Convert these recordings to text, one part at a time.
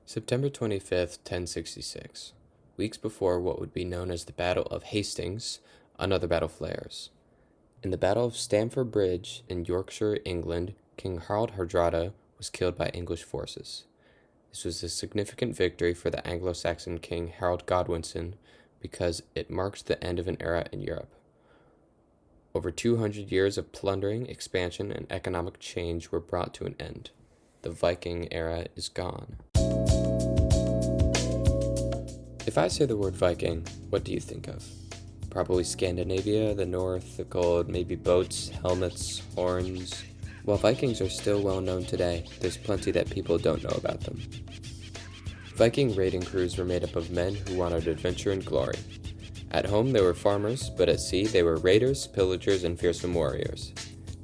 September 25th, 1066. Weeks before what would be known as the Battle of Hastings, another battle flares. In the Battle of Stamford Bridge in Yorkshire, England, King Harald Hardrada was killed by English forces. This was a significant victory for the Anglo-Saxon king Harold Godwinson because it marked the end of an era in Europe. Over 200 years of plundering, expansion, and economic change were brought to an end. The Viking era is gone. If I say the word Viking, what do you think of? Probably Scandinavia, the north, the cold, maybe boats, helmets, horns. While Vikings are still well known today, there's plenty that people don't know about them. Viking raiding crews were made up of men who wanted adventure and glory. At home they were farmers, but at sea they were raiders, pillagers, and fearsome warriors.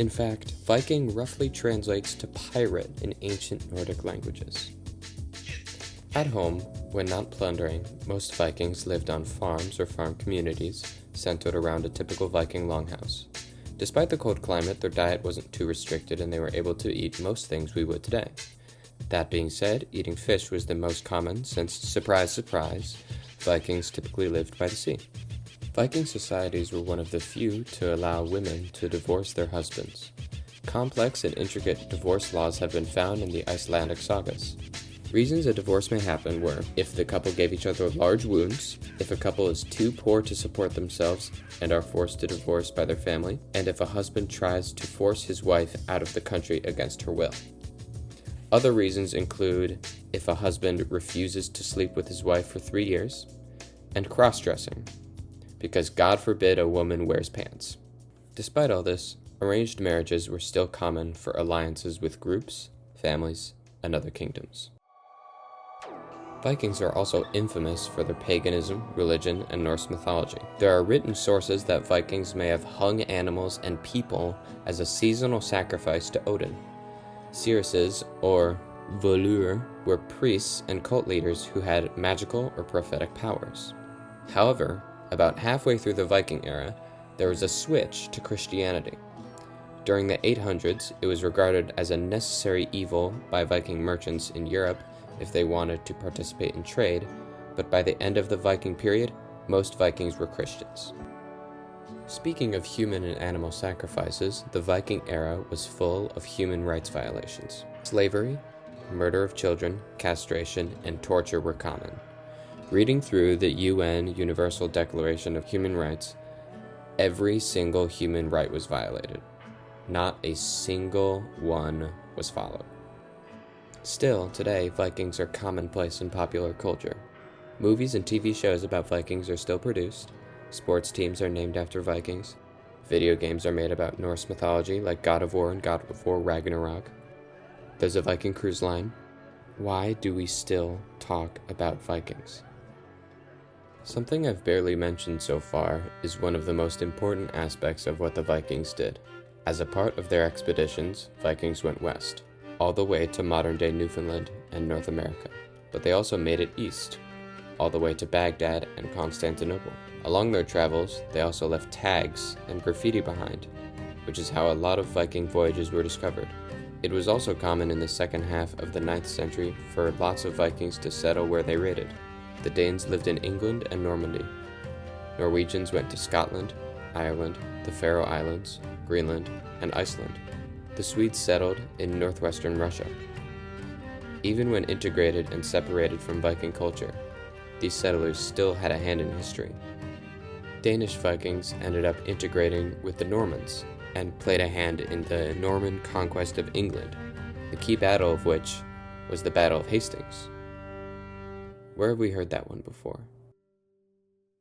In fact, Viking roughly translates to pirate in ancient Nordic languages. At home, when not plundering, most Vikings lived on farms or farm communities centered around a typical Viking longhouse. Despite the cold climate, their diet wasn't too restricted and they were able to eat most things we would today. That being said, eating fish was the most common since, surprise, surprise, Vikings typically lived by the sea. Viking societies were one of the few to allow women to divorce their husbands. Complex and intricate divorce laws have been found in the Icelandic sagas. Reasons a divorce may happen were if the couple gave each other large wounds, if a couple is too poor to support themselves and are forced to divorce by their family, and if a husband tries to force his wife out of the country against her will. Other reasons include if a husband refuses to sleep with his wife for 3 years, and cross-dressing, because God forbid a woman wears pants. Despite all this, arranged marriages were still common for alliances with groups, families, and other kingdoms. Vikings are also infamous for their paganism, religion, and Norse mythology. There are written sources that Vikings may have hung animals and people as a seasonal sacrifice to Odin. Seerses, or volur, were priests and cult leaders who had magical or prophetic powers. However, about halfway through the Viking era, there was a switch to Christianity. During the 800s, it was regarded as a necessary evil by Viking merchants in Europe if they wanted to participate in trade, but by the end of the Viking period, most Vikings were Christians. Speaking of human and animal sacrifices, the Viking era was full of human rights violations. Slavery, murder of children, castration, and torture were common. Reading through the UN Universal Declaration of Human Rights, every single human right was violated. Not a single one was followed. Still, today, Vikings are commonplace in popular culture. Movies and TV shows about Vikings are still produced. Sports teams are named after Vikings. Video games are made about Norse mythology like God of War and God of War Ragnarok. There's a Viking cruise line. Why do we still talk about Vikings? Something I've barely mentioned so far is one of the most important aspects of what the Vikings did. As a part of their expeditions, Vikings went west, all the way to modern-day Newfoundland and North America. But they also made it east, all the way to Baghdad and Constantinople. Along their travels, they also left tags and graffiti behind, which is how a lot of Viking voyages were discovered. It was also common in the second half of the 9th century for lots of Vikings to settle where they raided. The Danes lived in England and Normandy. Norwegians went to Scotland, Ireland, the Faroe Islands, Greenland, and Iceland. The Swedes settled in northwestern Russia. Even when integrated and separated from Viking culture, these settlers still had a hand in history. Danish Vikings ended up integrating with the Normans and played a hand in the Norman conquest of England, the key battle of which was the Battle of Hastings. Where have we heard that one before?